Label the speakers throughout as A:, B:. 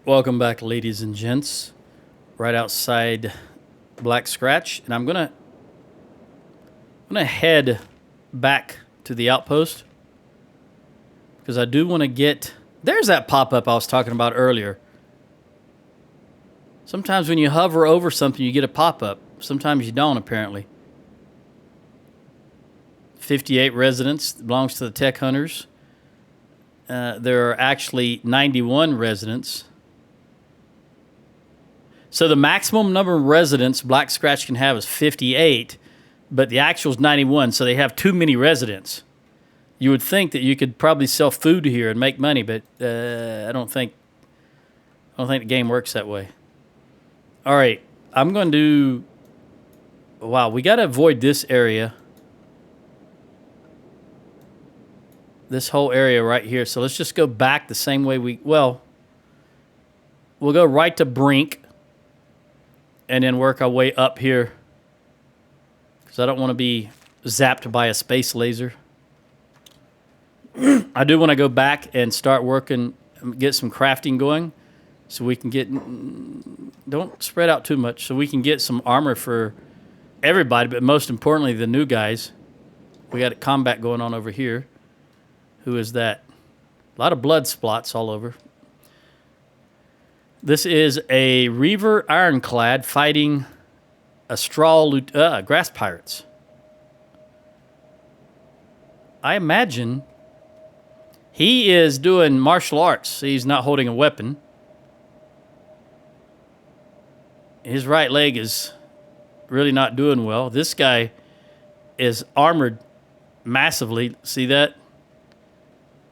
A: Welcome back, ladies and gents. Right outside Black Scratch, and I'm gonna head back to the outpost because I do want to get. There's that pop-up I was talking about earlier. Sometimes when you hover over something, you get a pop-up. Sometimes you don't, apparently. 58 residents belongs to the Tech Hunters. There are actually 91 residents. So the maximum number of residents Black Scratch can have is 58, but the actual is 91, so they have too many residents. You would think that you could probably sell food here and make money, but I don't think the game works that way. All right, I'm going to do... Wow, we got to avoid this area. This whole area right here. So let's just go back the same way we... Well, we'll go right to Brink and then work our way up here because I don't want to be zapped by a space laser. I do want to go back and start working, get some crafting going so we can get... Don't spread out too much so we can get some armor for everybody, but most importantly, the new guys. We got a combat going on over here. Who is that? A lot of blood splots all over. This is a Reaver ironclad fighting a grass pirates. I imagine he is doing martial arts. He's not holding a weapon. His right leg is really not doing well. This guy is armored massively. See that?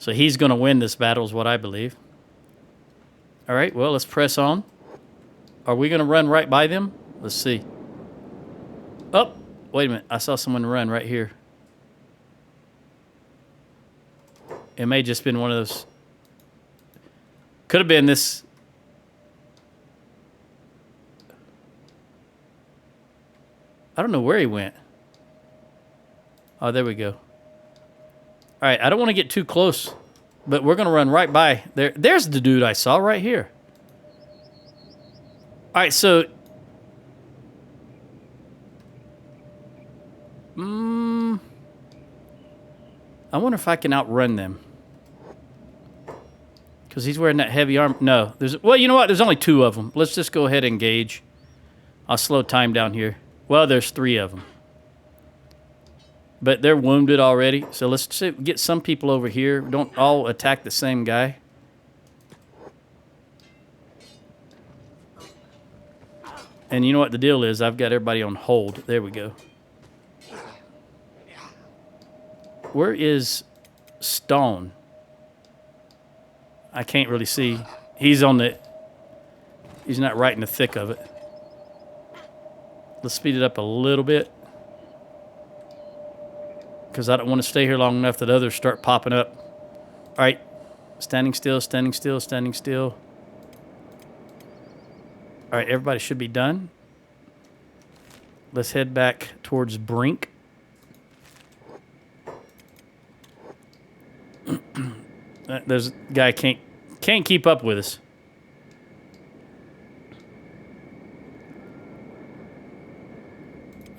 A: So he's going to win this battle is what I believe. All right, well, let's press on. Are we going to run right by them? Let's see. Oh, wait a minute. I saw someone run right here. It may have just been one of those. Could have been this. I don't know where he went. Oh, there we go. All right, I don't want to get too close, but we're going to run right by. There's the dude I saw right here. All right, so... I wonder if I can outrun them. Because he's wearing that heavy armor. No, well, you know what? There's only two of them. Let's just go ahead and engage. I'll slow time down here. Well, there's three of them. But they're wounded already, so let's get some people over here. Don't all attack the same guy. And you know what the deal is? I've got everybody on hold. There we go. Where is Stone? I can't really see. He's not right in the thick of it. Let's speed it up a little bit. Because I don't want to stay here long enough that others start popping up. All right. Standing still, standing still, standing still. All right, everybody should be done. Let's head back towards Brink. There's a guy can't keep up with us.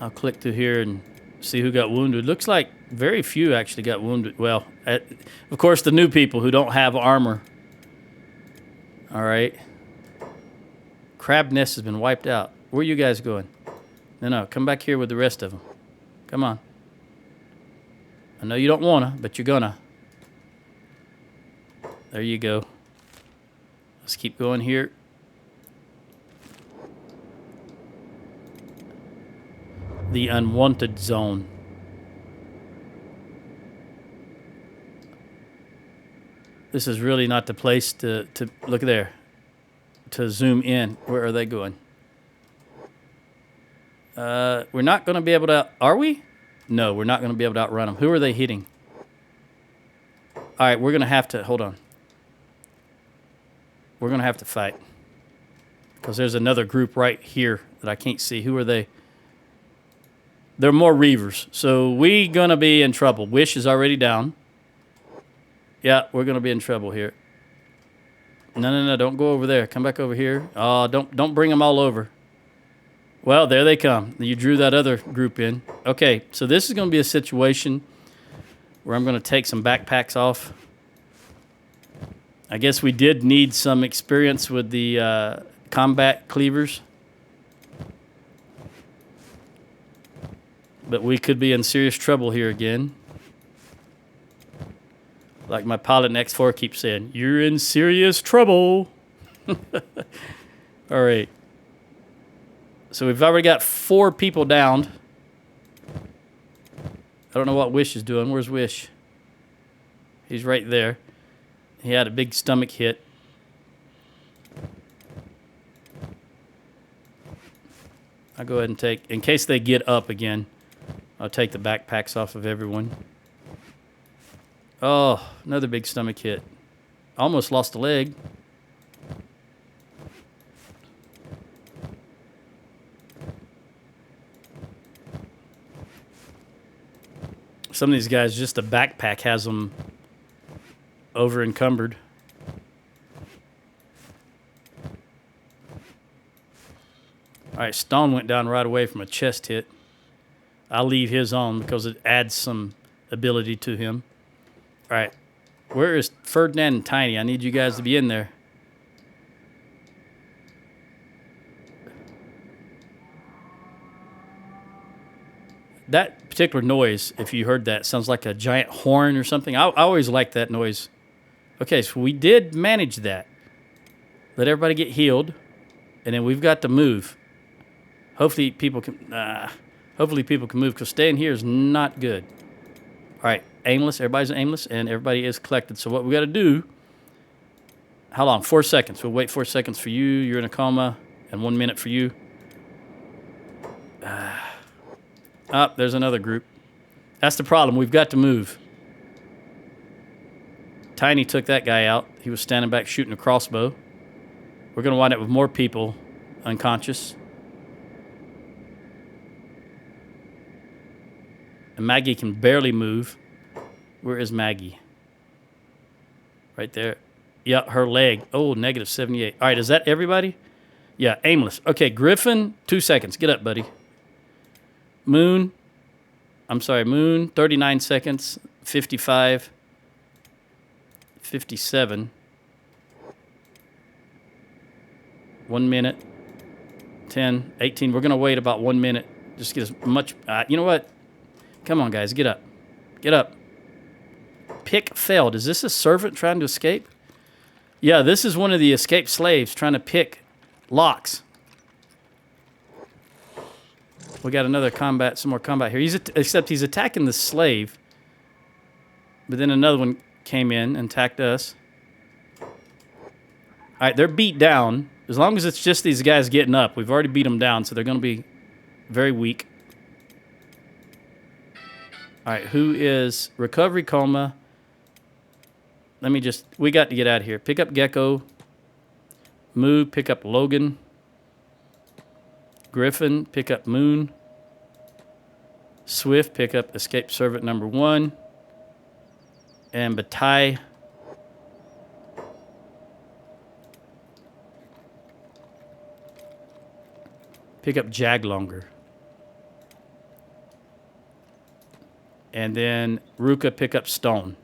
A: I'll click through here and see who got wounded. Looks like very few actually got wounded. Well, of course, the new people who don't have armor. All right. Crab nest has been wiped out. Where are you guys going? No, come back here with the rest of them. Come on. I know you don't want to, but you're going to. There you go. Let's keep going here. The unwanted zone. This is really not the place to look there. To zoom in. Where are they going? We're not going to be able to... Are we? No, we're not going to be able to outrun them. Who are they hitting? All right, we're going to have to... Hold on. We're going to have to fight. Because there's another group right here that I can't see. Who are they? They're more Reavers. So we're going to be in trouble. Wish is already down. Yeah, we're going to be in trouble here. No. Don't go over there. Come back over here. Oh, don't bring them all over. Well, there they come. You drew that other group in. Okay, so this is going to be a situation where I'm going to take some backpacks off. I guess we did need some experience with the combat cleavers. But we could be in serious trouble here again. Like my pilot in X4 keeps saying, you're in serious trouble. All right. So we've already got 4 people downed. I don't know what Wish is doing. Where's Wish? He's right there. He had a big stomach hit. I'll go ahead and take, in case they get up again, I'll take the backpacks off of everyone. Oh, another big stomach hit. Almost lost a leg. Some of these guys, just a backpack has them over encumbered. All right, Stone went down right away from a chest hit. I'll leave his on because it adds some ability to him. All right, where is Ferdinand and Tiny? I need you guys to be in there. That particular noise, if you heard that, sounds like a giant horn or something. I always like that noise. Okay, so we did manage that. Let everybody get healed, and then we've got to move. Hopefully people can move, because staying here is not good. All right, aimless. Everybody's aimless, and everybody is collected. So what we got to do, how long? 4 seconds. We'll wait 4 seconds for you. You're in a coma, and 1 minute for you. There's another group. That's the problem. We've got to move. Tiny took that guy out. He was standing back shooting a crossbow. We're going to wind up with more people unconscious. And Maggie can barely move. Where is Maggie? Right there. Yeah, her leg. Oh, negative 78. All right, is that everybody? Yeah, aimless. Okay, Griffin, 2 seconds. Get up, buddy. Moon, 39 seconds. 55. 57. 1 minute. 10, 18. We're going to wait about 1 minute. Just get as much. You know what? Come on, guys. Get up. Get up. Pick failed. Is this a servant trying to escape? Yeah, this is one of the escaped slaves trying to pick locks. We got another combat, some more combat here. Except he's attacking the slave. But then another one came in and attacked us. All right, they're beat down. As long as it's just these guys getting up. We've already beat them down, so they're going to be very weak. All right, who is recovery coma? We got to get out of here. Pick up Gecko. Move, pick up Logan. Griffin, pick up Moon. Swift, pick up Escape Servant number 1. And Batai. Pick up Jaglonger. And then Ruka, pick up Stone.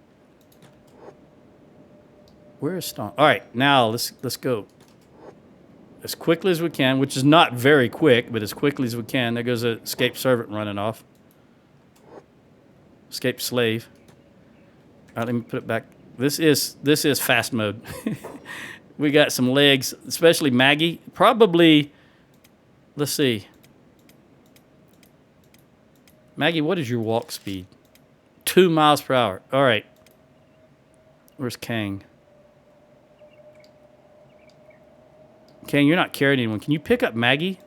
A: Where is Stone? All right, now let's go. As quickly as we can, which is not very quick, but as quickly as we can. There goes an escaped servant running off. Escaped slave. All right, let me put it back. This is fast mode. We got some legs, especially Maggie. Probably, let's see. Maggie, what is your walk speed? 2 miles per hour. All right. Where's Kang? Kang, you're not carrying anyone. Can you pick up Maggie?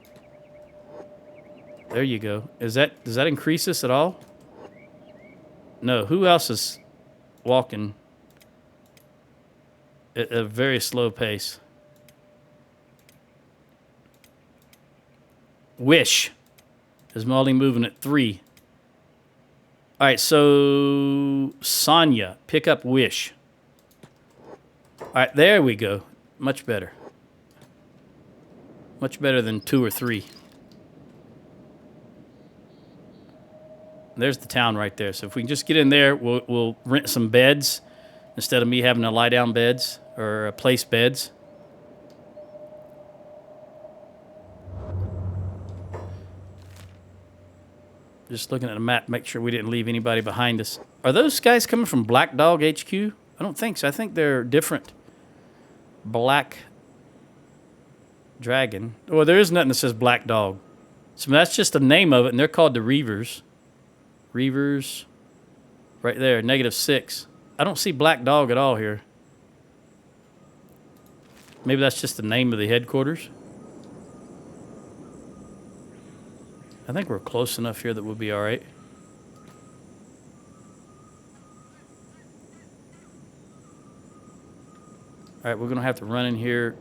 A: There you go. Does that increase this at all? No. Who else is walking at a very slow pace? Wish is only moving at 3. All right, so Sonya, pick up Wish. All right, there we go. Much better. Much better than 2 or 3. There's the town right there. So if we can just get in there, we'll rent some beds instead of me having to lie down beds or place beds. Just looking at the map, make sure we didn't leave anybody behind us. Are those guys coming from Black Dog HQ? I don't think so. I think they're different. Black Dragon. Well, there is nothing that says Black Dog. So that's just the name of it, and they're called the Reavers. Reavers. Right there, -6. I don't see Black Dog at all here. Maybe that's just the name of the headquarters. I think we're close enough here that we'll be all right. All right, we're going to have to run in here.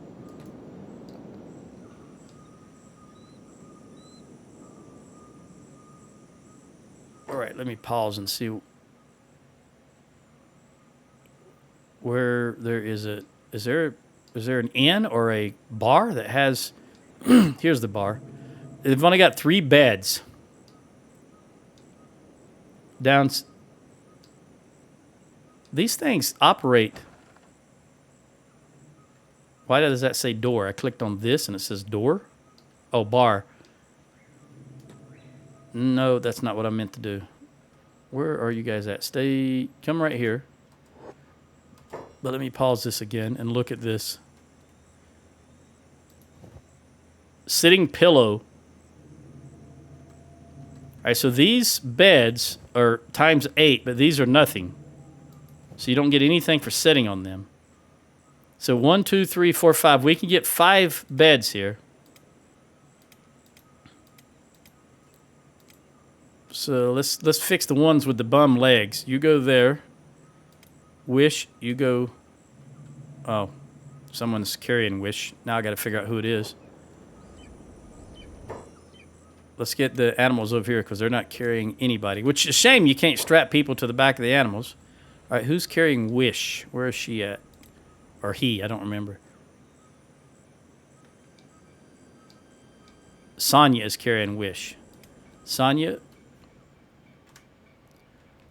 A: All right, let me pause and see where there is a... Is there an inn or a bar that has... Here's the bar. They've only got 3 beds. These things operate. Why does that say door? I clicked on this and it says door. Oh, bar. No, that's not what I meant to do. Where are you guys at? Come right here. But let me pause this again and look at this. Sitting pillow. All right, so these beds are ×8, but these are nothing. So you don't get anything for sitting on them. So 1, 2, 3, 4, 5. We can get 5 beds here. So let's fix the ones with the bum legs. You go there. Wish, you go. Oh, someone's carrying Wish. Now I got to figure out who it is. Let's get the animals over here because they're not carrying anybody. Which is a shame you can't strap people to the back of the animals. All right, who's carrying Wish? Where is she at? Or he, I don't remember. Sonya is carrying Wish. Sonya,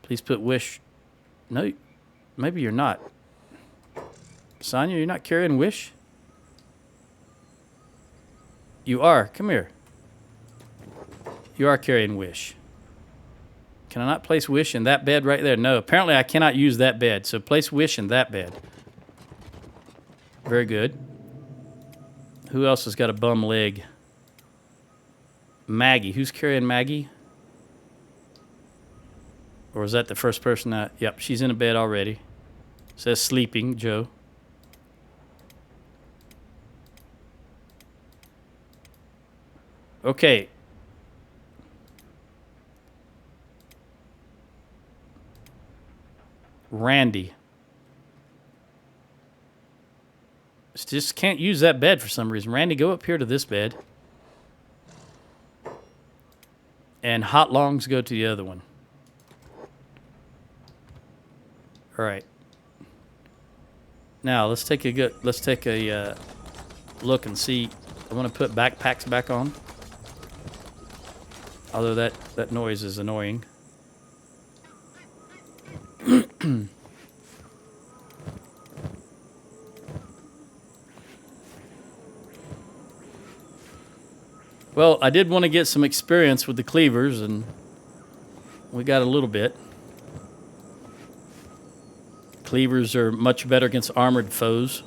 A: please put Wish. No, maybe you're not. Sonya, you're not carrying Wish? You are. Come here. You are carrying Wish. Can I not place Wish in that bed right there? No, apparently I cannot use that bed. So place Wish in that bed. Very good. Who else has got a bum leg? Maggie. Who's carrying Maggie? Or is that the first person? Yep, she's in a bed already. Says sleeping, Joe. Okay. Randy. Just can't use that bed for some reason. Randy, go up here to this bed. And Hot Longs, go to the other one. All right. Now let's take a look and see. I want to put backpacks back on. Although that noise is annoying. Well, I did want to get some experience with the cleavers, and we got a little bit. Cleavers are much better against armored foes.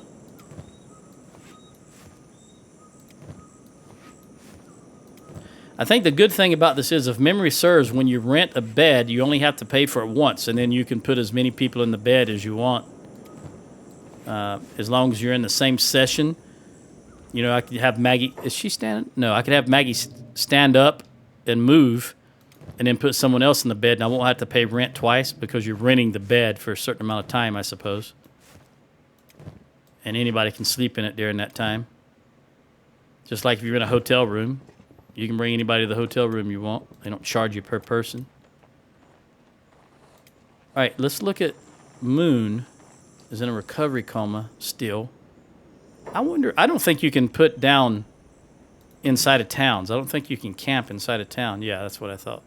A: I think the good thing about this is, if memory serves, when you rent a bed, you only have to pay for it once, and then you can put as many people in the bed as you want. As long as you're in the same session. You know, I could have Maggie... Is she standing? No, I could have Maggie stand up and move and then put someone else in the bed, and I won't have to pay rent twice because you're renting the bed for a certain amount of time, I suppose. And anybody can sleep in it during that time. Just like if you're in a hotel room, you can bring anybody to the hotel room you want. They don't charge you per person. All right, let's look at Moon. Is in a recovery coma still. I wonder. I don't think you can put down inside of towns. I don't think you can camp inside of town. Yeah, that's what I thought.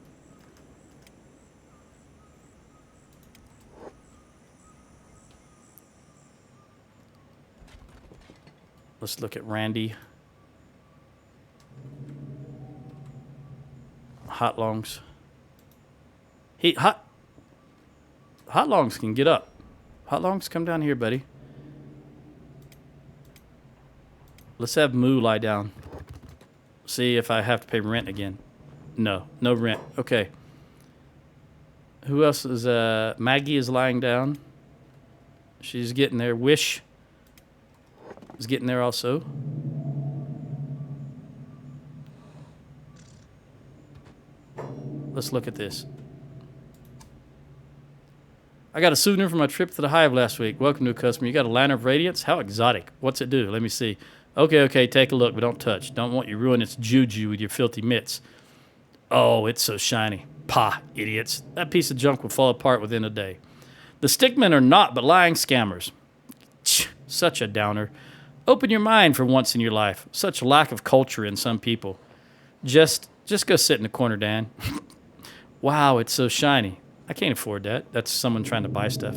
A: Let's look at Randy. Hot longs. Hot longs can get up. Hot longs, come down here, buddy. Let's have Moo lie down. See if I have to pay rent again. No rent. Okay. Who else is Maggie is lying down. She's getting there. Wish is getting there also. Let's look at this. I got a souvenir from my trip to the Hive last week. Welcome to a customer. You got a lantern of radiance? How exotic. What's it do? Let me see. Okay, take a look, but don't touch. Don't want you to ruin its juju with your filthy mitts. Oh, it's so shiny. Pah, idiots. That piece of junk will fall apart within a day. The stickmen are not but lying scammers. Such a downer. Open your mind for once in your life. Such lack of culture in some people. Just go sit in the corner, Dan. Wow, it's so shiny. I can't afford that. That's someone trying to buy stuff.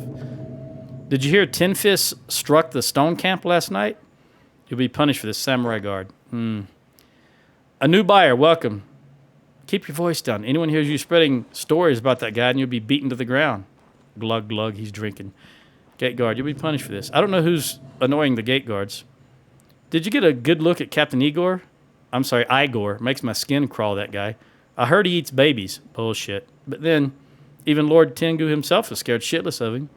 A: Did you hear Tin Fist struck the stone camp last night? You'll be punished for this, samurai guard. A new buyer, welcome. Keep your voice down. Anyone hears you spreading stories about that guy and you'll be beaten to the ground. Glug, glug, he's drinking. Gate guard, you'll be punished for this. I don't know who's annoying the gate guards. Did you get a good look at Captain Igor? I'm sorry, Igor. Makes my skin crawl, that guy. I heard he eats babies. Bullshit. But then, even Lord Tengu himself is scared shitless of him.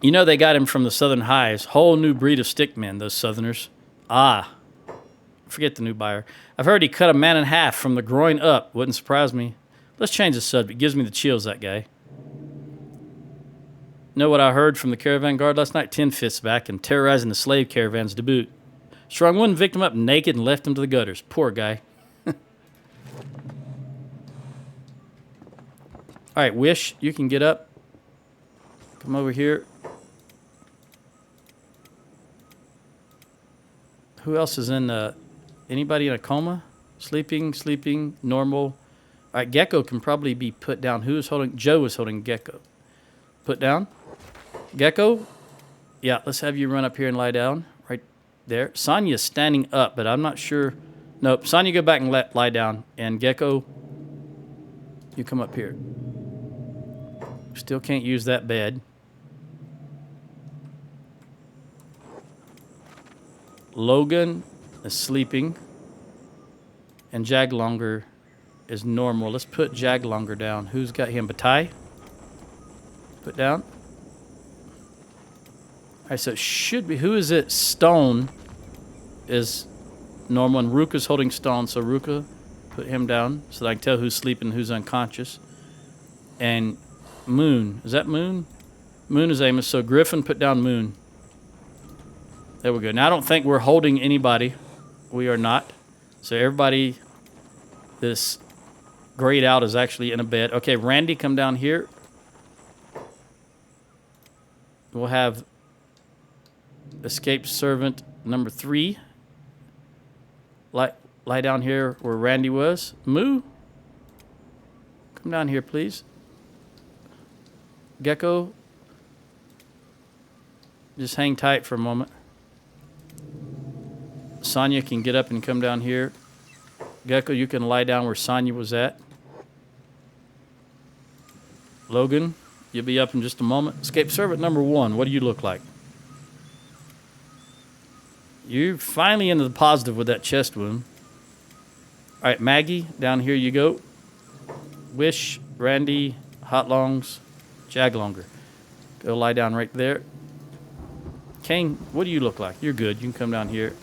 A: You know they got him from the Southern Hives. Whole new breed of stickmen, those Southerners. Ah. Forget the new buyer. I've heard he cut a man in half from the groin up. Wouldn't surprise me. Let's change the subject. Gives me the chills, that guy. Know what I heard from the caravan guard last night? Tin Fist's back and terrorizing the slave caravans to boot. Strung one victim up naked and left him to the gutters. Poor guy. All right, Wish, you can get up. Come over here. Who else is in anybody in a coma? Sleeping, normal. All right, Gecko can probably be put down. Who is holding? Joe is holding Gecko. Put down. Gecko? Yeah, let's have you run up here and lie down. Right there. Sonya's standing up, but I'm not sure. Nope, Sonya, go back and lie down. And Gecko, you come up here. Still can't use that bed. Logan is sleeping. And Jaglonger is normal. Let's put Jaglonger down. Who's got him? Batai? Put down. All right, so it should be. Who is it? Stone is normal. And Ruka's holding Stone. So Ruka, put him down so that I can tell who's sleeping and who's unconscious. And Moon. Is that Moon? Moon is Amos. So Griffin, put down Moon. There we go. Now I don't think we're holding anybody. We are not. So everybody, this grayed out is actually in a bed. Okay, Randy, come down here. We'll have escaped servant number 3. Lie down here where Randy was. Moo, come down here, please. Gecko, just hang tight for a moment. Sonya can get up and come down here. Gecko, you can lie down where Sonya was at. Logan, you'll be up in just a moment. Escape servant number 1, what do you look like? You're finally into the positive with that chest wound. All right, Maggie, down here you go. Wish, Randy, Hot Longs, Jaglonger. Go lie down right there. Kane, what do you look like? You're good. You can come down here.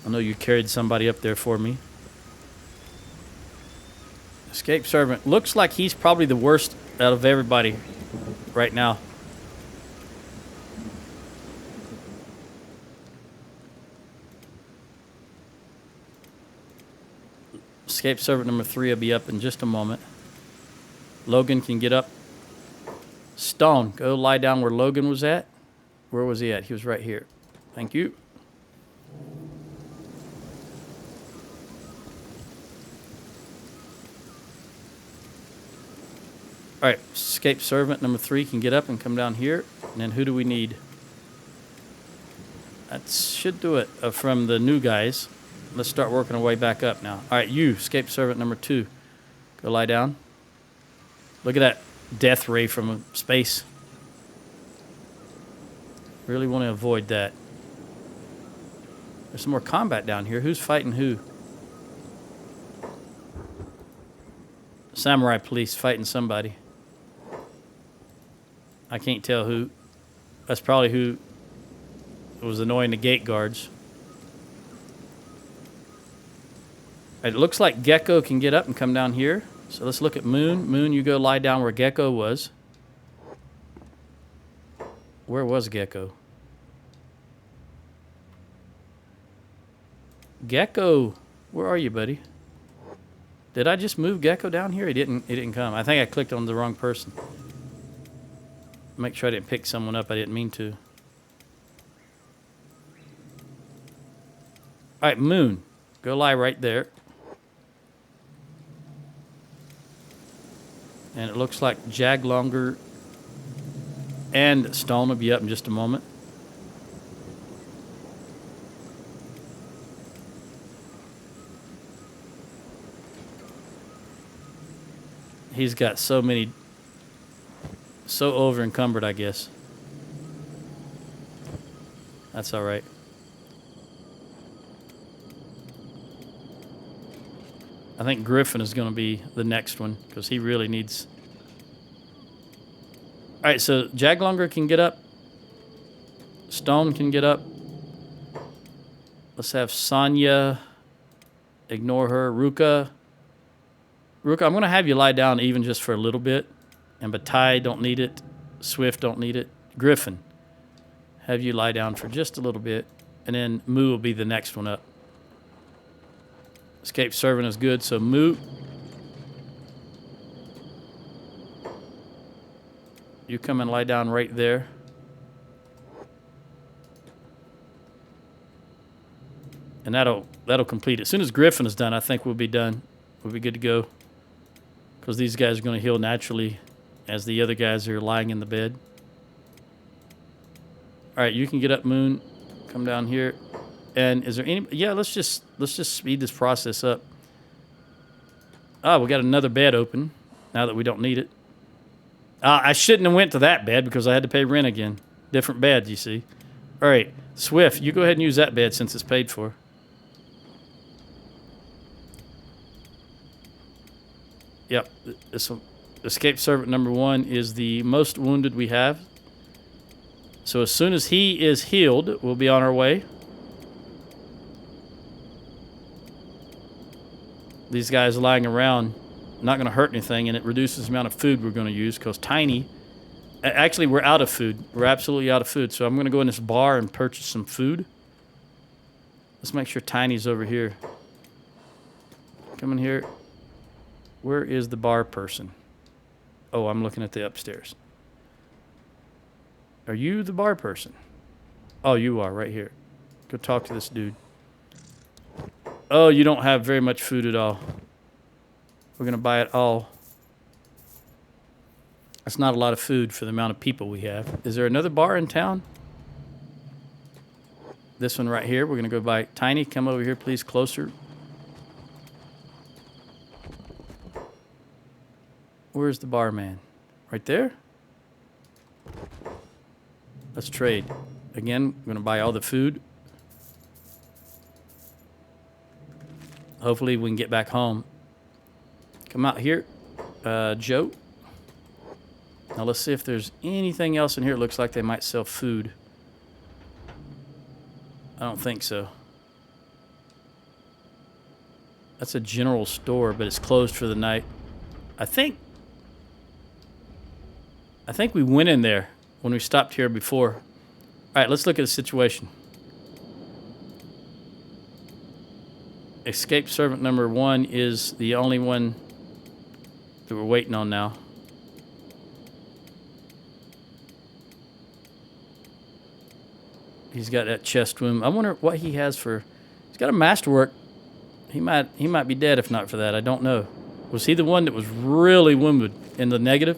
A: I know you carried somebody up there for me. Escape servant. Looks like he's probably the worst out of everybody right now. Escape servant number 3 will be up in just a moment. Logan can get up. Stone, go lie down where Logan was at. Where was he at? He was right here. Thank you. All right, escape servant number 3 can get up and come down here. And then who do we need? That should do it from the new guys. Let's start working our way back up now. All right, you, escape servant number 2. Go lie down. Look at that death ray from space. Really want to avoid that. There's some more combat down here. Who's fighting who? Samurai police fighting somebody. I can't tell who. That's probably who was annoying the gate guards. It looks like Gecko can get up and come down here. So let's look at Moon. Moon, you go lie down where Gecko was. Where was Gecko? Gecko, where are you, buddy? Did I just move Gecko down here? He didn't come. I think I clicked on the wrong person. Make sure I didn't pick someone up I didn't mean to. All right, Moon, go lie right there. And it looks like Jaglonger and Stone will be up in just a moment. He's got so over encumbered, I guess. That's all right. I think Griffin is going to be the next one because he really needs... All right, so Jaglonger can get up. Stone can get up. Let's have Sonya. Ignore her. Ruka, I'm going to have you lie down even just for a little bit. And Bataille, don't need it. Swift, don't need it. Griffin, have you lie down for just a little bit. And then Moo will be the next one up. Escape servant is good, so Moo. You come and lie down right there. And that'll complete it. As soon as Griffin is done, I think we'll be done. We'll be good to go. Because these guys are going to heal naturally as the other guys are lying in the bed. All right, you can get up, Moon. Come down here. And is there any... Yeah, let's just speed this process up. Oh, we got another bed open now that we don't need it. I shouldn't have went to that bed because I had to pay rent again. Different bed, you see. All right, Swift, you go ahead and use that bed since it's paid for. Yep, this escape servant number 1 is the most wounded we have. So as soon as he is healed, we'll be on our way. These guys lying around, not going to hurt anything, and it reduces the amount of food we're going to use because Tiny... Actually, we're out of food. We're absolutely out of food. So I'm going to go in this bar and purchase some food. Let's make sure Tiny's over here. Come in here. Where is the bar person? Oh, I'm looking at the upstairs. Are you the bar person? Oh, you are right here. Go talk to this dude. Oh, you don't have very much food at all. We're going to buy it all. That's not a lot of food for the amount of people we have. Is there another bar in town? This one right here. We're going to go buy. Tiny, come over here, please, closer. Where's the barman? Right there? Let's trade. Again, we're going to buy all the food. Hopefully we can get back home. Come out here, Joe. Now let's see if there's anything else in here. It looks like they might sell food. I don't think so. That's a general store, but it's closed for the night. I think we went in there when we stopped here before. All right, let's look at the situation. Escape servant number 1 is the only one that we're waiting on now. He's got that chest wound. I wonder what he has for... He's got a masterwork. He might be dead if not for that. I don't know. Was he the one that was really wounded in the negative?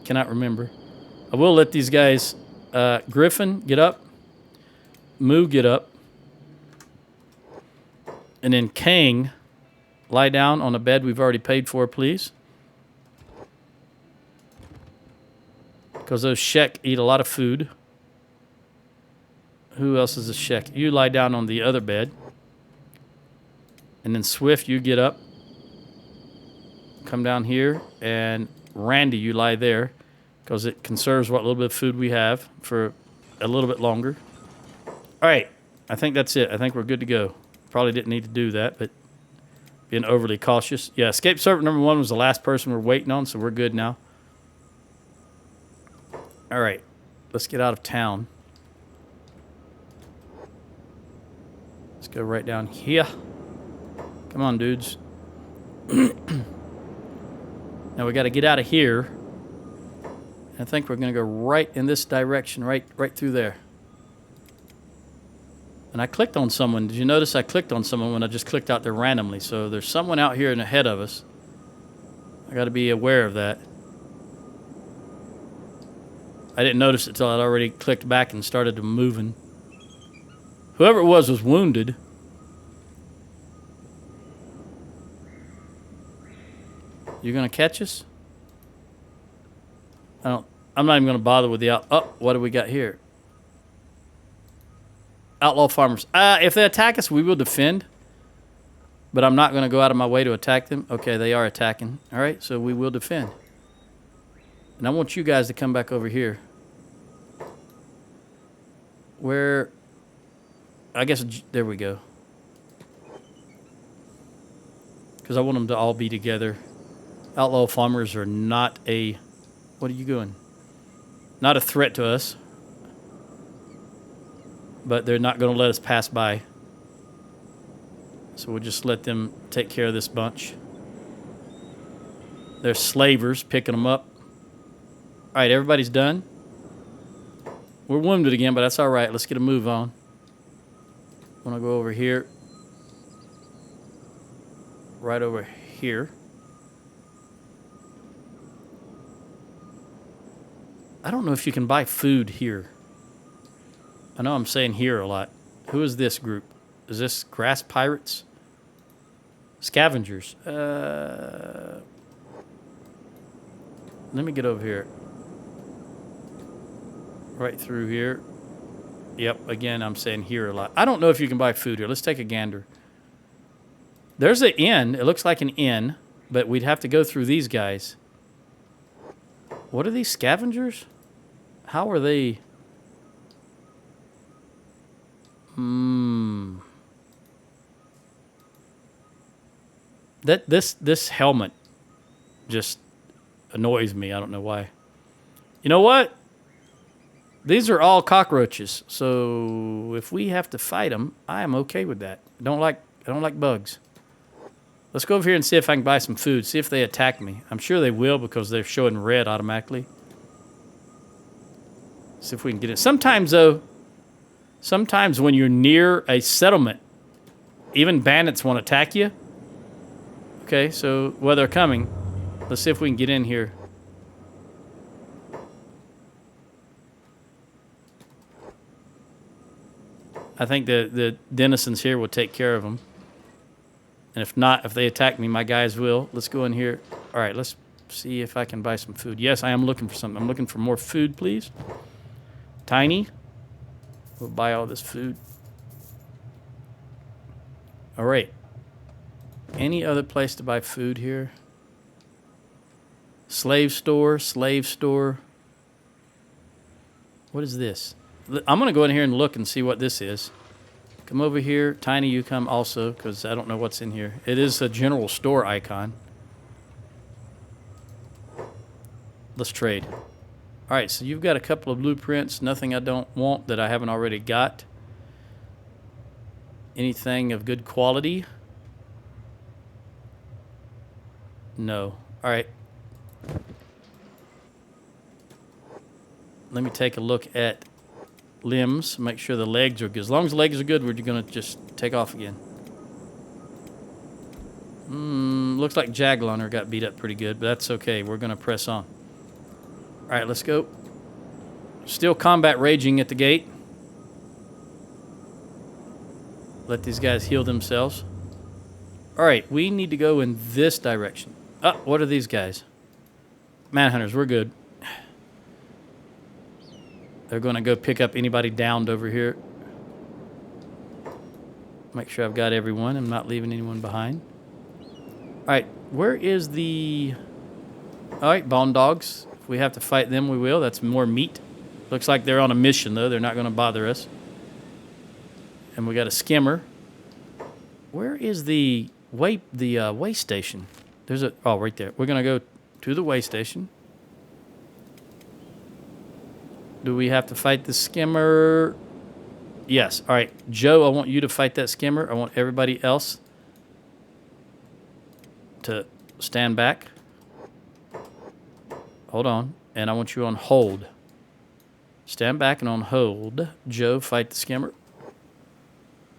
A: Cannot remember. I will let these guys... Griffin, get up. Moo, get up. And then Kang, lie down on a bed we've already paid for, please. Because those Shek eat a lot of food. Who else is a Shek? You lie down on the other bed. And then Swift, you get up. Come down here. And Randy, you lie there. Because it conserves what little bit of food we have for a little bit longer. All right. I think that's it. I think we're good to go. Probably didn't need to do that, but being overly cautious. Yeah, escape servant number 1 was the last person we're waiting on, so we're good now. All right. Let's get out of town. Let's go right down here. Come on, dudes. Now we got to get out of here. I think we're going to go right in this direction, right through there. And I clicked on someone. Did you notice I clicked on someone when I just clicked out there randomly? So there's someone out here and ahead of us. I got to be aware of that. I didn't notice it until I'd already clicked back and started moving. Whoever it was wounded. You're going to catch us? I'm not even going to bother with the what do we got here? Outlaw farmers. If they attack us, we will defend. But I'm not going to go out of my way to attack them. Okay, they are attacking. All right, so we will defend. And I want you guys to come back over here. Where... I guess... There we go. Because I want them to all be together. Outlaw farmers are not a... What are you doing? Not a threat to us. But they're not going to let us pass by. So we'll just let them take care of this bunch. There's slavers picking them up. All right, everybody's done. We're wounded again, but that's all right. Let's get a move on. I'm going to go over here. Right over here. I don't know if you can buy food here. I know I'm saying here a lot. Who is this group? Is this grass pirates? Scavengers. Let me get over here. Right through here. Yep, again, I'm saying here a lot. I don't know if you can buy food here. Let's take a gander. There's an inn. It looks like an inn, but we'd have to go through these guys. What are these scavengers? How are they? This helmet just annoys me. I don't know why. You know what? These are all cockroaches. So if we have to fight them, I am okay with that. I don't like bugs. Let's go over here and see if I can buy some food. See if they attack me. I'm sure they will because they're showing red automatically. See if we can get it. Sometimes, though, when you're near a settlement, even bandits won't attack you. Okay, so while they're coming, let's see if we can get in here. I think the denizens here will take care of them. And if not, if they attack me, my guys will. Let's go in here. All right, let's see if I can buy some food. Yes, I am looking for something. I'm looking for more food, please. Tiny. We'll buy all this food. All right. Any other place to buy food here? Slave store, slave store. What is this? I'm going to go in here and look and see what this is. Come over here. Tiny, you come also, because I don't know what's in here. It is a general store icon. Let's trade. All right, so you've got a couple of blueprints. Nothing I don't want that I haven't already got. Anything of good quality? No. All right. Let me take a look at limbs. Make sure the legs are good. As long as the legs are good, we're going to just take off again. Looks like Jaglunner got beat up pretty good, but that's okay. We're going to press on. All right, let's go. Still combat raging at the gate. Let these guys heal themselves. All right, we need to go in this direction. Oh, what are these guys? Manhunters, we're good. They're going to go pick up anybody downed over here. Make sure I've got everyone. I'm not leaving anyone behind. All right, where is the... All right, bone dogs. If we have to fight them, we will. That's more meat. Looks like they're on a mission, though. They're not going to bother us. And we got a skimmer. Where is the way station? There's a... Oh, right there. We're going to go to the way station. Do we have to fight the skimmer? Yes. All right, Joe, I want you to fight that skimmer. I want everybody else to stand back. Hold on. And I want you on hold. Stand back and on hold. Joe, fight the skimmer.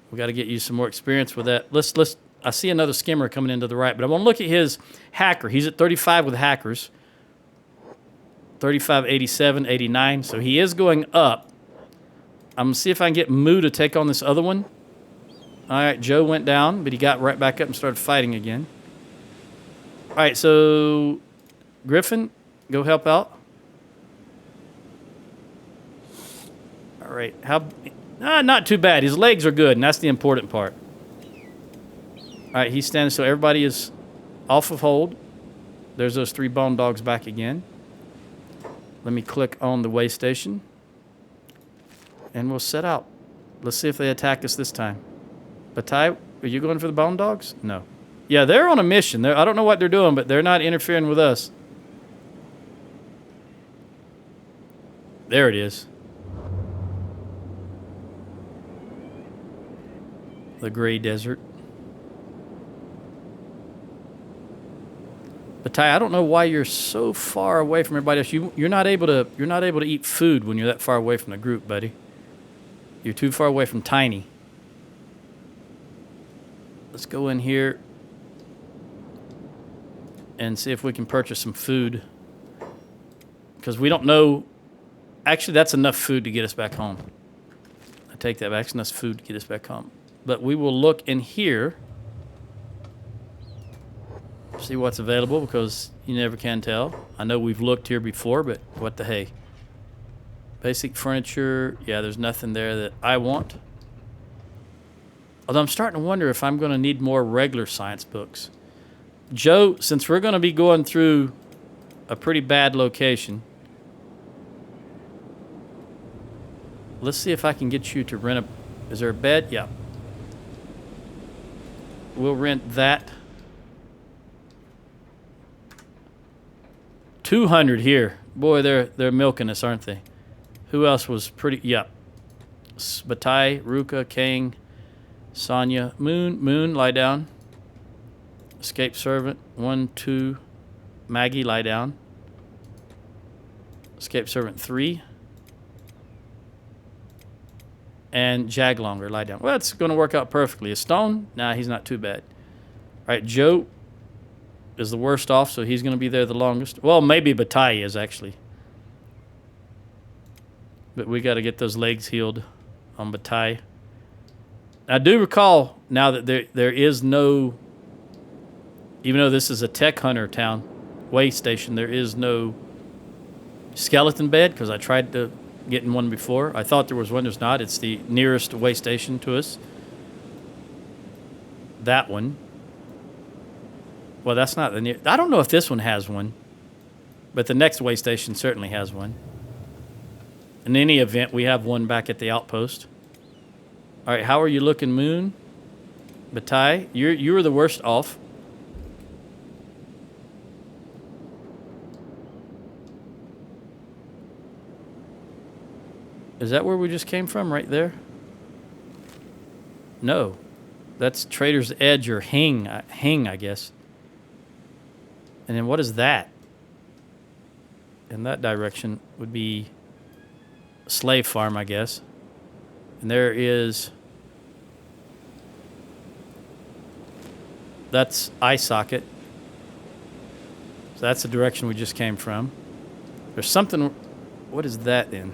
A: We got to get you some more experience with that. Let's. I see another skimmer coming into the right, but I want to look at his hacker. He's at 35 with hackers. 35, 87, 89. So he is going up. I'm going to see if I can get Moo to take on this other one. All right, Joe went down, but he got right back up and started fighting again. All right, so Griffin, go help out. All right, not too bad. His legs are good, and that's the important part. All right, he's standing, so everybody is off of hold. There's those 3 bone dogs back again. Let me click on the way station, and we'll set out. Let's see if they attack us this time. Batai, are you going for the bone dogs? No. Yeah, they're on a mission. I don't know what they're doing, but they're not interfering with us. There it is. The gray desert. Batai, I don't know why you're so far away from everybody else. You're not able to eat food when you're that far away from the group, buddy. You're too far away from Tiny. Let's go in here and see if we can purchase some food. Because we don't know... Actually, that's enough food to get us back home. I take that back. That's enough food to get us back home. But we will look in here... See what's available, because you never can tell. I know we've looked here before, but what the hey. Basic furniture. Yeah, there's nothing there that I want. Although I'm starting to wonder if I'm going to need more regular science books. Joe, since we're going to be going through a pretty bad location, let's see if I can get you to rent a... Is there a bed? Yeah. We'll rent that. 200 here. Boy, they're milking us, aren't they? Who else was pretty... Yep. Batai, Ruka, Kang, Sonya, Moon, lie down. Escape Servant, 1, 2. Maggie, lie down. Escape Servant, 3. And Jaglonger, lie down. Well, it's going to work out perfectly. A Stone? Nah, he's not too bad. All right, Joe is the worst off, so he's going to be there the longest. Well, maybe Batai is, actually. But we got to get those legs healed on Batai. I do recall now that there is no... Even though this is a tech hunter town, way station, there is no skeleton bed, because I tried to get in one before. I thought there was one. There's not. It's the nearest way station to us. That one. Well, that's not the near... I don't know if this one has one, but the next way station certainly has one. In any event, we have one back at the outpost. All right, how are you looking, Moon? Batai, you were the worst off. Is that where we just came from, right there? No. That's Trader's Edge or Hing, I guess. And then what is that? In that direction would be Slave Farm, I guess. And there is... That's eye socket. So that's the direction we just came from. There's something... What is that then?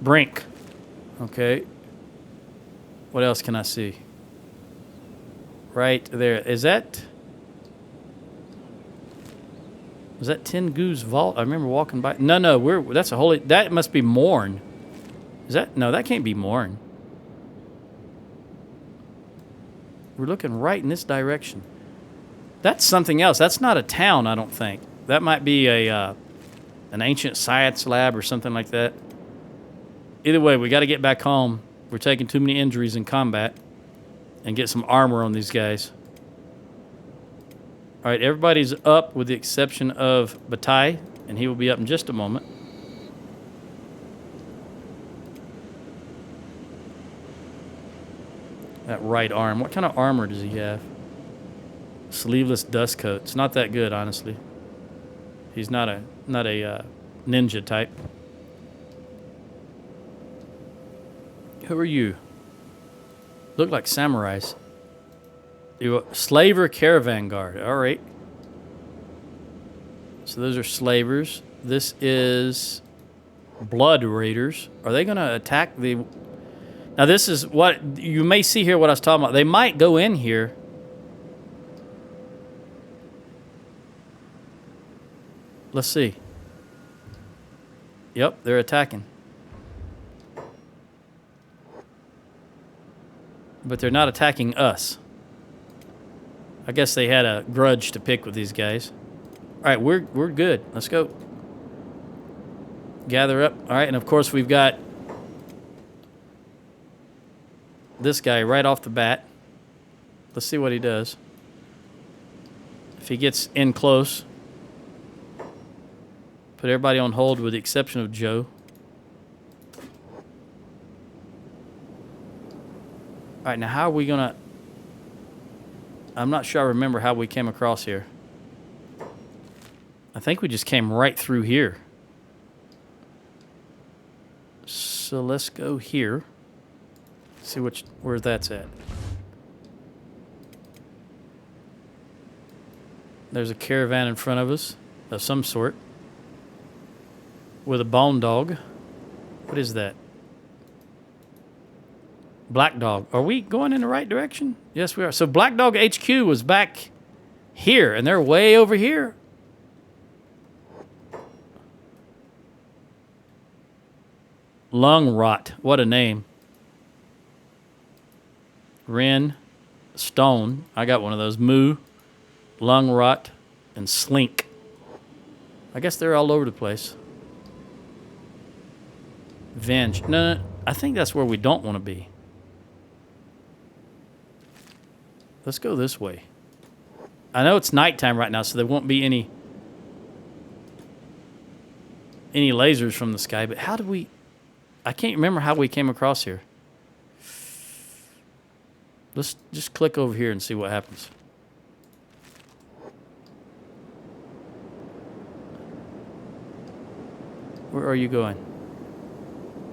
A: Brink. Okay. What else can I see? Right there. Is that... Was that Tengu's vault? I remember walking by. No. That's a holy... That must be Morn. Is that... No, that can't be Morn. We're looking right in this direction. That's something else. That's not a town, I don't think. That might be a an ancient science lab or something like that. Either way, we got to get back home. We're taking too many injuries in combat. And get some armor on these guys. All right, everybody's up with the exception of Bataille, and he will be up in just a moment. That right arm. What kind of armor does he have? Sleeveless dust coat. It's not that good, honestly. He's not a ninja type. Who are you? Look like samurais. Slaver caravan guard. All right. So those are slavers. This is blood raiders. Are they going to attack the... Now this is what... You may see here what I was talking about. They might go in here. Let's see. Yep, they're attacking. But they're not attacking us. I guess they had a grudge to pick with these guys. All right, we're good. Let's go. Gather up. All right, and of course we've got this guy right off the bat. Let's see what he does. If he gets in close. Put everybody on hold with the exception of Joe. All right, now how are we going to... I'm not sure I remember how we came across here. I think we just came right through here. So let's go here. See where that's at. There's a caravan in front of us of some sort. With a bone dog. What is that? Black Dog. Are we going in the right direction? Yes, we are. So Black Dog HQ was back here, and they're way over here. Lung Rot. What a name. Ren. Stone. I got one of those. Moo. Lung Rot. And Slink. I guess they're all over the place. Venge. No, I think that's where we don't want to be. Let's go this way. I know it's nighttime right now, so there won't be any lasers from the sky, but how did we... I can't remember how we came across here. Let's just click over here and see what happens. Where are you going?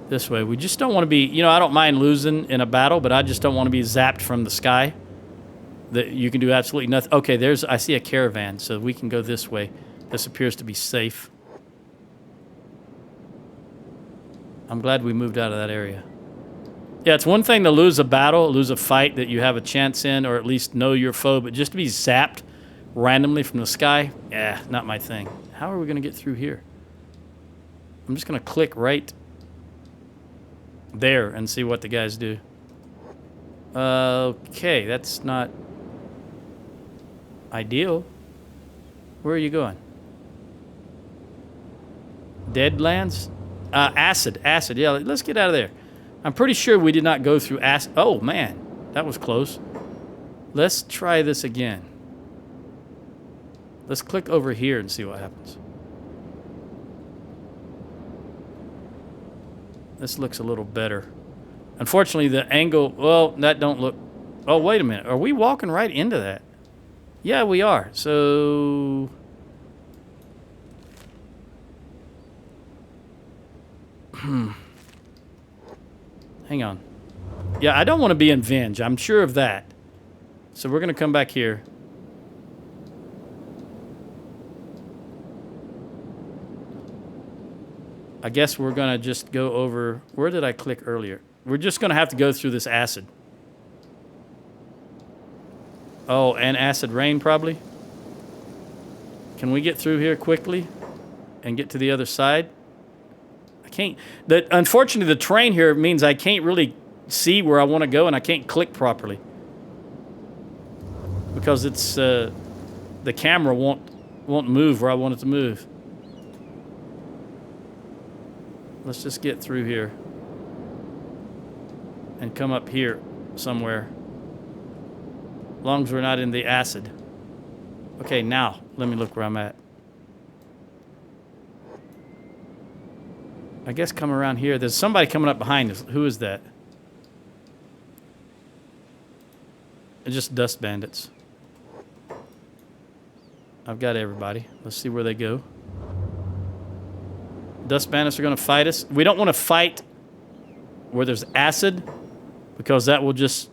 A: This way. We just don't want to be... You know, I don't mind losing in a battle, but I just don't want to be zapped from the sky. That you can do absolutely nothing. Okay, I see a caravan, so we can go this way. This appears to be safe. I'm glad we moved out of that area. Yeah, it's one thing to lose a battle, lose a fight that you have a chance in, or at least know your foe, but just to be zapped randomly from the sky, yeah, not my thing. How are we going to get through here? I'm just going to click right there and see what the guys do. Okay, that's not ideal. Where are you going? Deadlands? Acid. Yeah, let's get out of there. I'm pretty sure we did not go through acid. Oh, man. That was close. Let's try this again. Let's click over here and see what happens. This looks a little better. Unfortunately, the angle... Well, that don't look... Oh, wait a minute. Are we walking right into that? Yeah, we are. So... Hang on. Yeah, I don't want to be in Venge. I'm sure of that. So we're going to come back here. I guess we're going to just go over... Where did I click earlier? We're just going to have to go through this acid. Oh, and acid rain probably. Can we get through here quickly and get to the other side? I can't... Unfortunately, the terrain here means I can't really see where I want to go, and I can't click properly. Because it's... the camera won't move where I want it to move. Let's just get through here and come up here somewhere. As long as we're not in the acid. Okay, now let me look where I'm at. I guess come around here. There's somebody coming up behind us. Who is that? It's just dust bandits. I've got everybody. Let's see where they go. Dust bandits are going to fight us. We don't want to fight where there's acid because that will just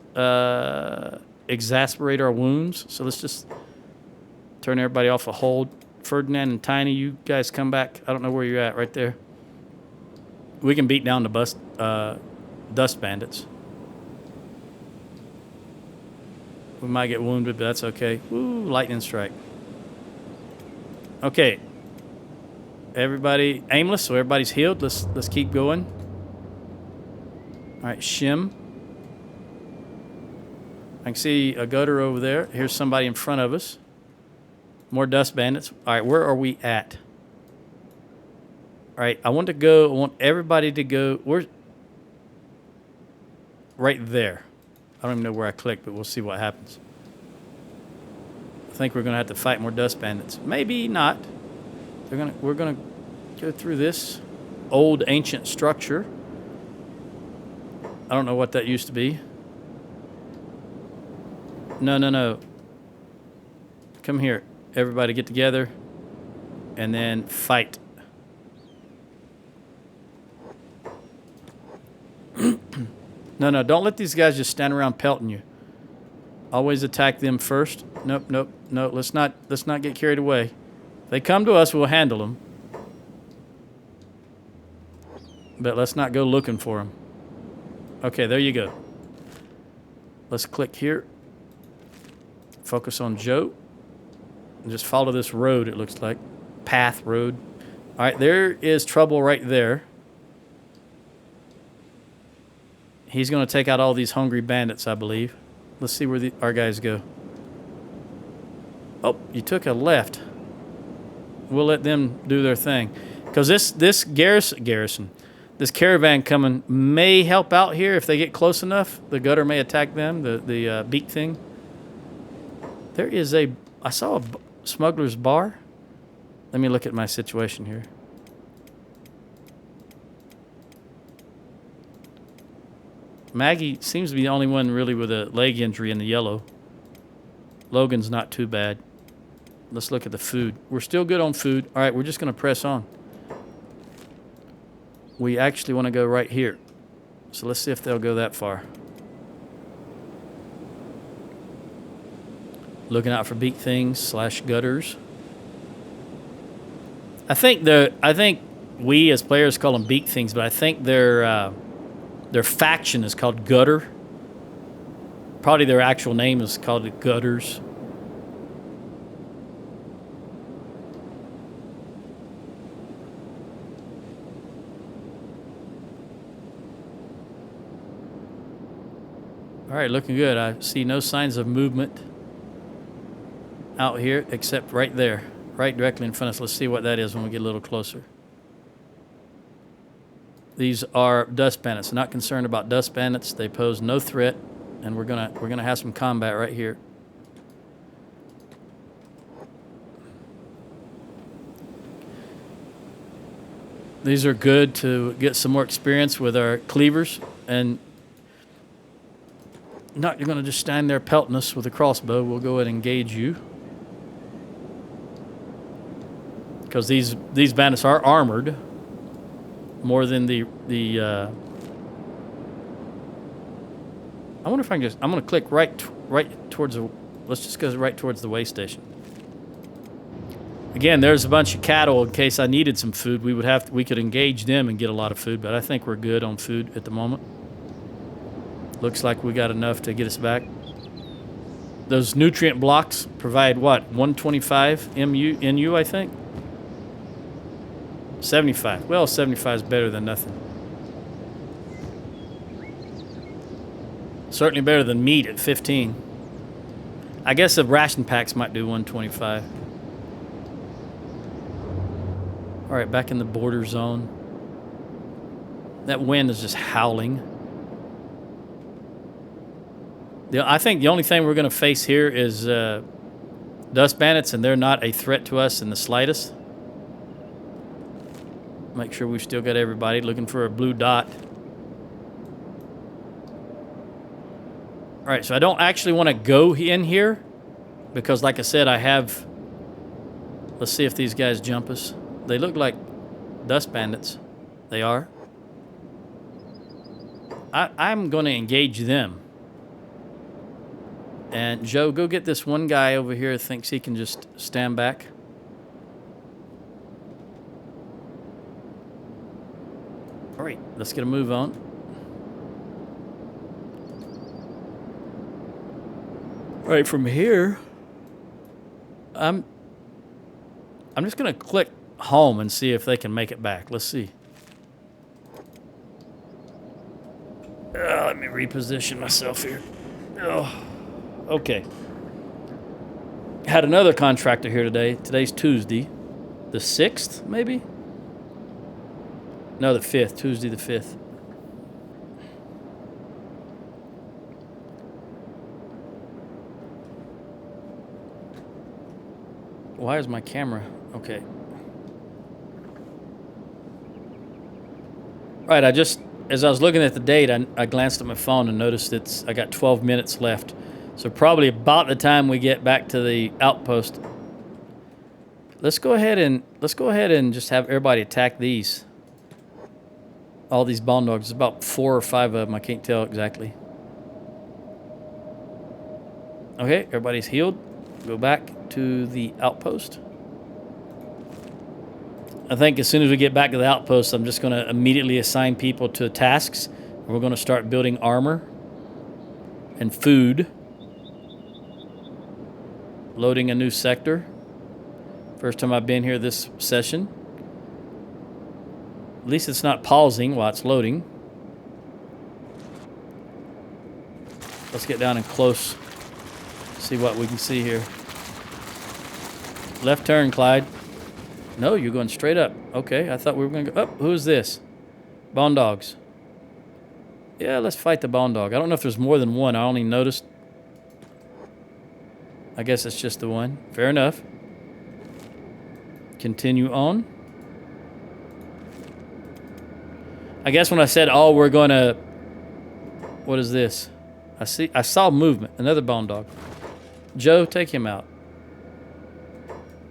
A: exasperate our wounds. So let's just turn everybody off a hold. Ferdinand and Tiny, you guys come back. I don't know where you're at right there. We can beat down the dust bandits. We might get wounded, but that's okay. Woo, lightning strike. Okay. Everybody aimless, so everybody's healed. Let's keep going. All right, Shim. I can see a gutter over there. Here's somebody in front of us. More dust bandits. All right, where are we at? All right, I want everybody to go. We're right there. I don't even know where I clicked, but we'll see what happens. I think we're going to have to fight more dust bandits. Maybe not. We're gonna go through this old ancient structure. I don't know what that used to be. No. Come here. Everybody get together and then fight. No, don't let these guys just stand around pelting you. Always attack them first. Nope. No, let's not get carried away. If they come to us, we'll handle them. But let's not go looking for them. Okay, there you go. Let's click here. Focus on Joe. And just follow this road, it looks like. Path, road. All right, there is trouble right there. He's going to take out all these hungry bandits, I believe. Let's see where our guys go. Oh, you took a left. We'll let them do their thing. Because this garrison, this caravan coming may help out here if they get close enough. The gutter may attack them, the beak thing. There is I saw a smuggler's bar. Let me look at my situation here. Maggie seems to be the only one really with a leg injury in the yellow. Logan's not too bad. Let's look at the food. We're still good on food. All right, we're just going to press on. We actually want to go right here. So let's see if they'll go that far. Looking out for beak things / gutters. I think we as players call them beak things, but I think their faction is called Gutter. Probably their actual name is called the Gutters. All right, looking good. I see no signs of movement out here except right there, right directly in front of us. Let's see what that is when we get a little closer. These are dust bandits. I'm not concerned about dust bandits. They pose no threat, and we're gonna have some combat right here. These are good to get some more experience with our cleavers, and not you're gonna just stand there pelting us with a crossbow. We'll go ahead and engage you. Because these bandits are armored more than the I wonder if I can just... I'm going to click right towards the... Let's just go right towards the way station. Again, there's a bunch of cattle. In case I needed some food, we could engage them and get a lot of food, but I think we're good on food at the moment. Looks like we got enough to get us back. Those nutrient blocks provide what? 125 NU, I think? 75. Well, 75 is better than nothing. Certainly better than meat at 15. I guess the ration packs might do 125. All right, back in the border zone. That wind is just howling. I think the only thing we're going to face here is dust bandits, and they're not a threat to us in the slightest. Make sure we've still got everybody looking for a blue dot. All right, so I don't actually want to go in here because, like I said, I have... Let's see if these guys jump us. They look like dust bandits. They are. I'm going to engage them. And Joe, go get this one guy over here who thinks he can just stand back. All right, let's get a move on. All right, from here, I'm just going to click home and see if they can make it back. Let's see. Let me reposition myself here. Oh. Okay. Had another contractor here today. Today's Tuesday. The 6th, maybe? No, the 5th. Tuesday the 5th. Why is my camera... Okay. Right, as I was looking at the date, I glanced at my phone and noticed I got 12 minutes left. So probably about the time we get back to the outpost. Let's go ahead and just have everybody attack these. All these bone dogs. There's about 4 or 5 of them. I can't tell exactly. Okay, everybody's healed. Go back to the outpost. I think as soon as we get back to the outpost, I'm just going to immediately assign people to tasks. We're going to start building armor and food. Loading a new sector. First time I've been here this session. At least it's not pausing while it's loading. Let's get down and close. See what we can see here. Left turn, Clyde. No, you're going straight up. Okay, I thought we were going to go up. Who's this? Bone dogs. Yeah, let's fight the bone dog. I don't know if there's more than one. I only noticed. I guess it's just the one. Fair enough. Continue on. I guess when I said, oh, we're going to... What is this? I saw movement. Another bone dog. Joe, take him out.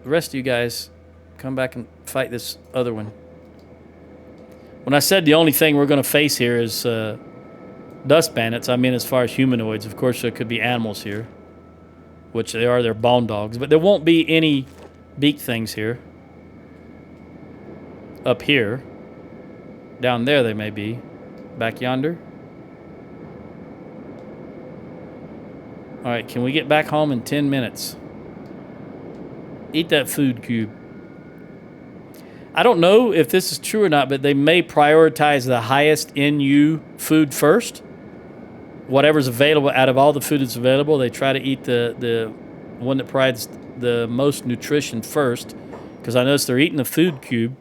A: The rest of you guys, come back and fight this other one. When I said the only thing we're going to face here is dust bandits, I mean as far as humanoids. Of course, there could be animals here. Which they are, they're bone dogs. But there won't be any beak things here. Up here. Down there they may be. Back yonder. Alright, can we get back home in 10 minutes? Eat that food cube. I don't know if this is true or not, but they may prioritize the highest NU food first. Whatever's available, out of all the food that's available, they try to eat the one that provides the most nutrition first. Because I noticed they're eating the food cube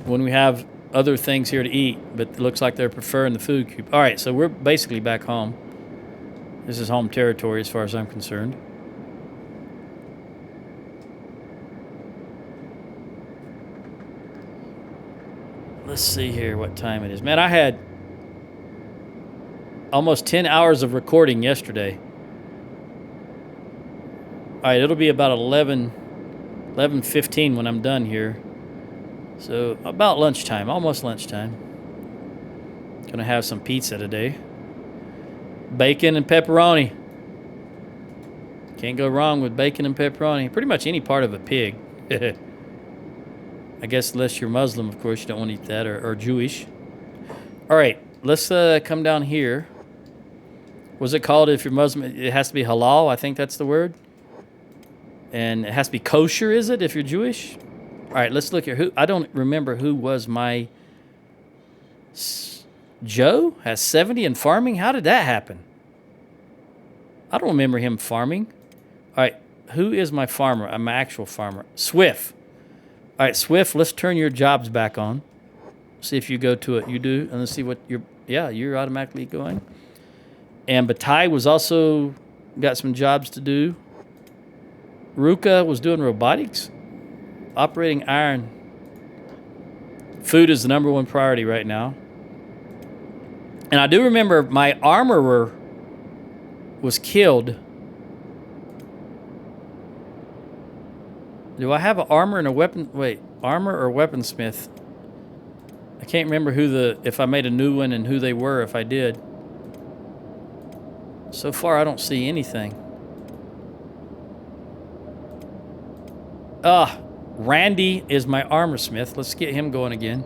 A: when we have other things here to eat, but it looks like they're preferring the food cube. All right, so we're basically back home. This is home territory as far as I'm concerned. Let's see here what time it is. Man, I had almost 10 hours of recording yesterday. All right, it'll be about 11:15 when I'm done here. So about lunchtime, almost lunchtime. Gonna have some pizza today. Bacon and pepperoni. Can't go wrong with bacon and pepperoni. Pretty much any part of a pig. I guess unless you're Muslim, of course, you don't want to eat that, or Jewish. All right, let's come down here. What's it called if you're Muslim? It has to be halal. I think that's the word. And it has to be kosher, is it, if you're Jewish? All right, let's look at who. I don't remember who was my... Joe has 70 in farming? How did that happen? I don't remember him farming. All right, who is my farmer? I'm an actual farmer. Swift. All right, Swift, let's turn your jobs back on. See if you go to it. You do, and let's see what you're... Yeah, you're automatically going. And Batai was also got some jobs to do. Ruka was doing robotics. Operating iron. Food is the number one priority right now. And I do remember my armorer was killed. Do I have an armor and a weapon? Wait, armor or weaponsmith? I can't remember if I made a new one and who they were if I did. So far, I don't see anything. Randy is my armor smith. Let's get him going again.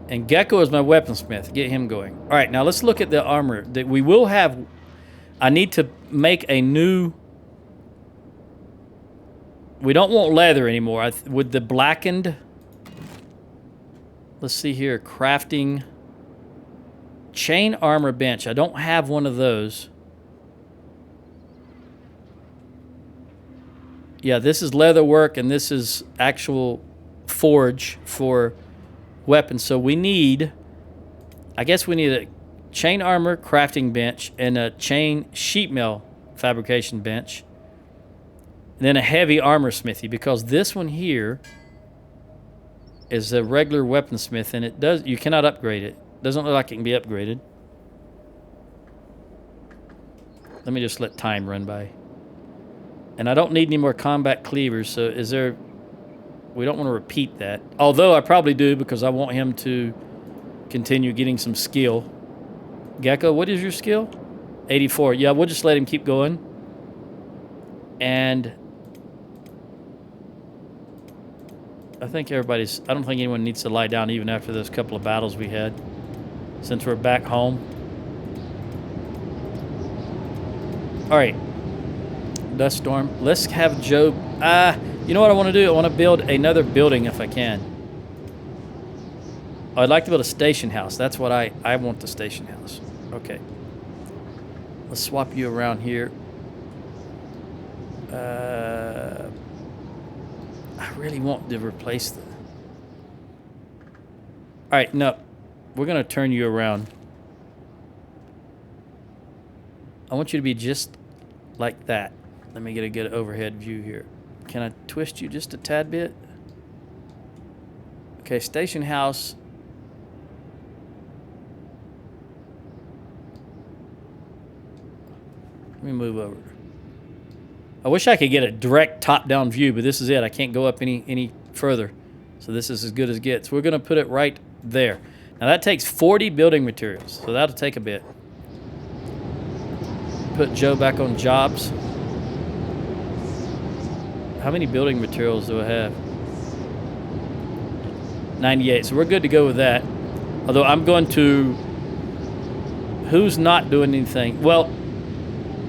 A: And Gecko is my weaponsmith. Get him going. All right, now let's look at the armor that we will have. I need to make a new... We don't want leather anymore. With the blackened... Let's see here. Crafting... Chain armor bench. I don't have one of those. Yeah, this is leather work, and this is actual forge for weapons. So we need... I guess we need a chain armor crafting bench and a chain sheet metal fabrication bench. And then a heavy armor smithy, because this one here is a regular weaponsmith, and it does... You cannot upgrade it. Doesn't look like it can be upgraded. Let me just let time run by. And I don't need any more combat cleavers, so is there... We don't want to repeat that. Although I probably do, because I want him to continue getting some skill. Gecko, what is your skill? 84. Yeah, we'll just let him keep going. And... I think everybody's... I don't think anyone needs to lie down even after those couple of battles we had. Since we're back home. Alright. Dust storm. Let's have Joe... you know what I want to do? I want to build another building if I can. I'd like to build a station house. That's what I want, the station house. Okay. Let's swap you around here. I really want to replace the... Alright, no. We're going to turn you around. I want you to be just like that. Let me get a good overhead view here. Can I twist you just a tad bit? Okay, station house. Let me move over. I wish I could get a direct top-down view, but this is it. I can't go up any further. So this is as good as it gets. We're going to put it right there. Now that takes 40 building materials, so that'll take a bit. Put Joe back on jobs. How many building materials do I have? 98, so we're good to go with that. Although I'm going to... Who's not doing anything? Well,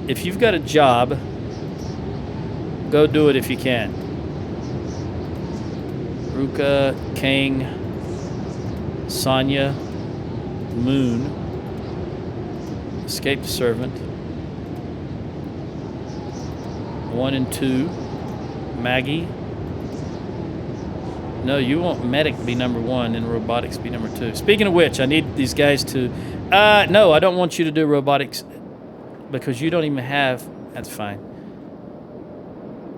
A: if you've got a job, go do it if you can. Ruka, King... Sonia, Moon, Escaped Servant, 1 and 2, Maggie. No, you want Medic to be number 1 and Robotics be number 2. Speaking of which, I need these guys to... no, I don't want you to do Robotics because you don't even have... That's fine.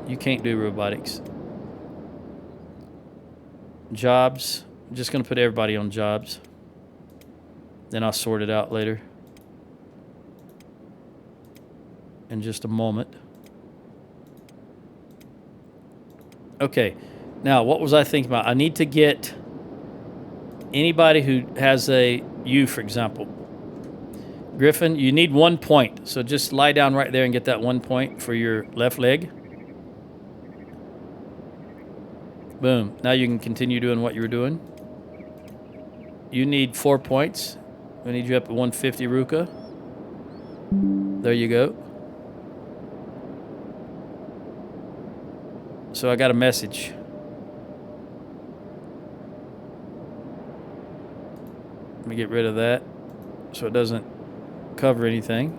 A: You can't do Robotics. Jobs... I'm just going to put everybody on jobs. Then I'll sort it out later. In just a moment. Okay. Now, what was I thinking about? I need to get anybody who has a... You, for example. Griffin, you need 1 point. So just lie down right there and get that 1 point for your left leg. Boom. Now you can continue doing what you were doing. You need 4 points. We need you up at 150, Ruka. There you go. So I got a message. Let me get rid of that so it doesn't cover anything.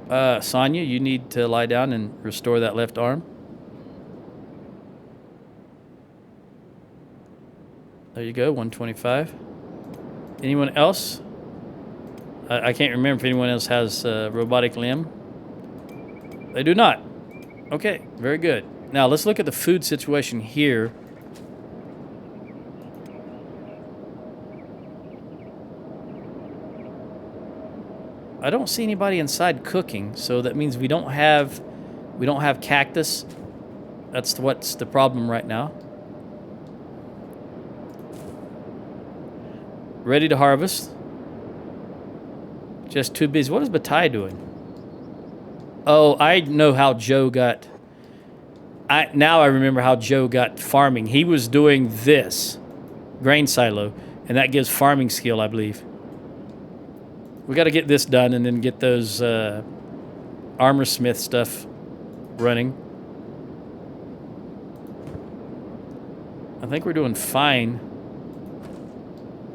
A: Sonya, you need to lie down and restore that left arm. There you go, 125. Anyone else? I can't remember if anyone else has a robotic limb. They do not. Okay, very good. Now let's look at the food situation here. I don't see anybody inside cooking, so that means we don't have cactus. That's what's the problem right now. Ready to harvest. Just too busy. What is Bataille doing? Oh, I know how Joe got... Now I remember how Joe got farming. He was doing this. Grain silo. And that gives farming skill, I believe. We got to get this done and then get those armor smith stuff running. I think we're doing fine.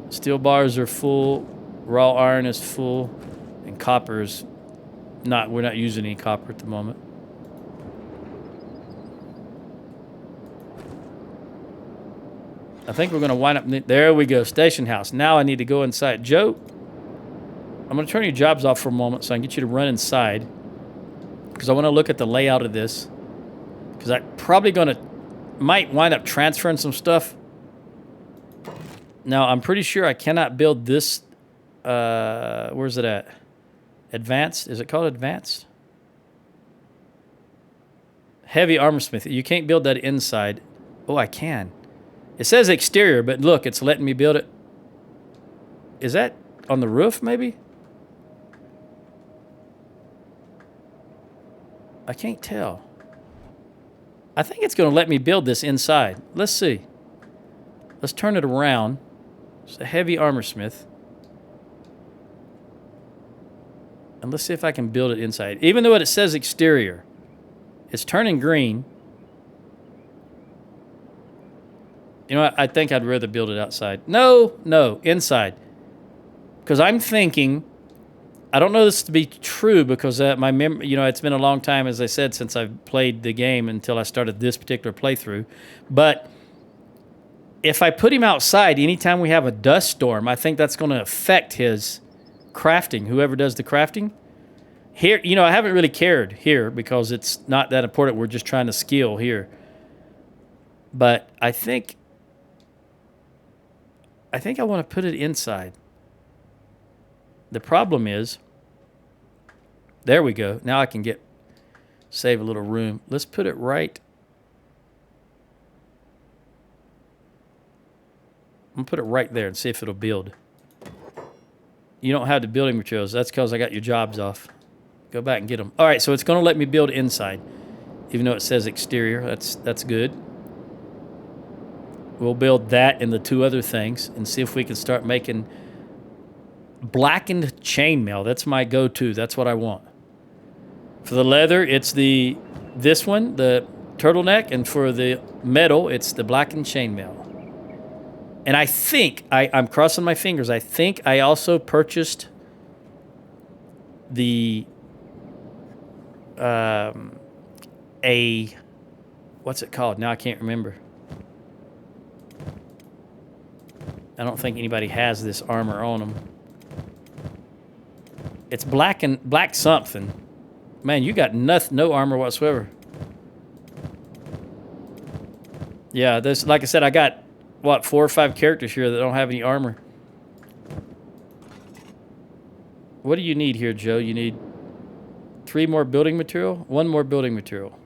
A: Steel bars are full. Raw iron is full. And copper is not... We're not using any copper at the moment. I think we're going to wind up... There we go. Station house. Now I need to go inside. Joe... I'm going to turn your jobs off for a moment so I can get you to run inside. Because I want to look at the layout of this. Because I'm probably going to... Might wind up transferring some stuff. Now, I'm pretty sure I cannot build this... where's it at? Advanced? Is it called advanced? Heavy armor smith. You can't build that inside. Oh, I can. It says exterior, but look, it's letting me build it. Is that on the roof, maybe? I can't tell. I think it's going to let me build this inside. Let's see. Let's turn it around. It's a heavy armor smith. And let's see if I can build it inside. Even though it says exterior, it's turning green. You know what? I think I'd rather build it outside. No, inside. Because I'm thinking... I don't know this to be true because my memory, you know, it's been a long time, as I said, since I've played the game until I started this particular playthrough. But if I put him outside, anytime we have a dust storm, I think that's going to affect his crafting, whoever does the crafting. Here, you know, I haven't really cared here because it's not that important. We're just trying to skill here. But I think I want to put it inside. The problem is, there we go. Now I can save a little room. Let's put it right. I'm going to put it right there and see if it'll build. You don't have the building materials. That's because I got your jobs off. Go back and get them. All right, so it's going to let me build inside, even though it says exterior. That's good. We'll build that and the two other things and see if we can start making... Blackened chainmail. That's my go-to. That's what I want. For the leather, it's this one, the turtleneck, and for the metal, it's the blackened chainmail. And I think I'm crossing my fingers. I think I also purchased the what's it called? Now I can't remember. I don't think anybody has this armor on them. It's black something. Man, you got no armor whatsoever. Yeah, this, like I said, I got, 4 or 5 characters here that don't have any armor. What do you need here, Joe? You need 3 more building material? 1 more building material.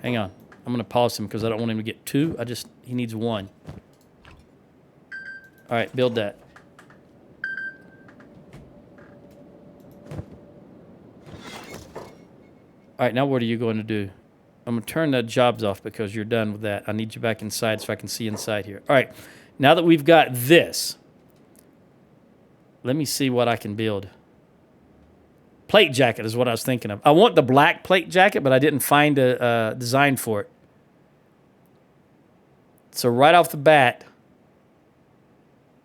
A: Hang on. I'm going to pause him because I don't want him to get 2. He needs 1. All right, build that. All right, now what are you going to do? I'm going to turn the jobs off because you're done with that. I need you back inside so I can see inside here. All right, now that we've got this, let me see what I can build. Plate jacket is what I was thinking of. I want the black plate jacket, but I didn't find a design for it. So right off the bat,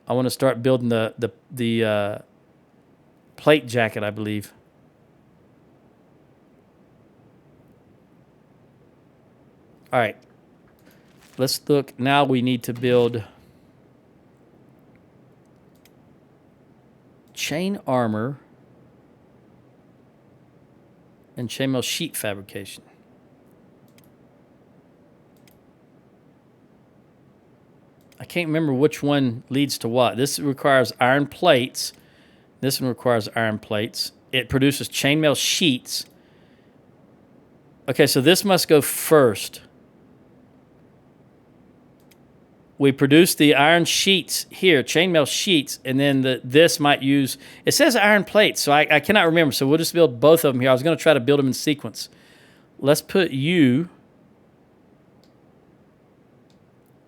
A: I want to start building the plate jacket, I believe. All right. Let's look. Now we need to build chain armor and chainmail sheet fabrication. I can't remember which one leads to what. This requires iron plates. This one requires iron plates. It produces chainmail sheets. Okay, so this must go first. We produce the iron sheets here, chainmail sheets, and then this might use... It says iron plates, so I cannot remember, so we'll just build both of them here. I was going to try to build them in sequence. Let's put you...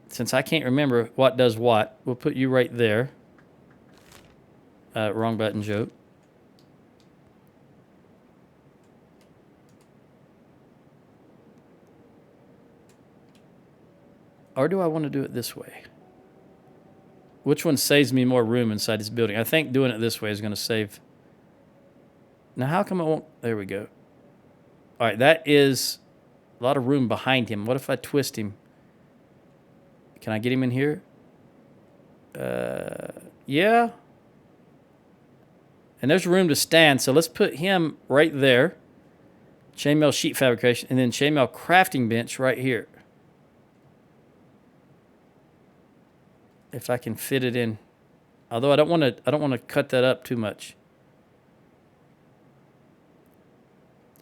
A: Since I can't remember what does what, we'll put you right there. Wrong button joke. Or do I want to do it this way? Which one saves me more room inside this building? I think doing it this way is going to save. Now, how come it won't? There we go. All right, that is a lot of room behind him. What if I twist him? Can I get him in here? Yeah. And there's room to stand, so let's put him right there. Chainmail sheet fabrication, and then chainmail crafting bench right here. If I can fit it in, although I don't want to cut that up too much.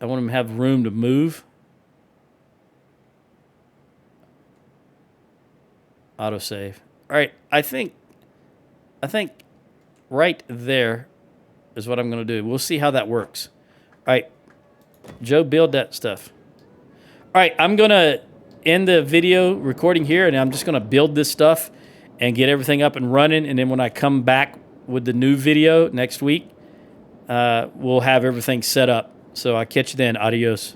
A: I want him to have room to move. Autosave. All right, I think right there is what I'm going to do. We'll see how that works. All right, Joe, build that stuff. All right, I'm going to end the video recording here, and I'm just going to build this stuff and get everything up and running. And then when I come back with the new video next week, we'll have everything set up. So I'll catch you then. Adios.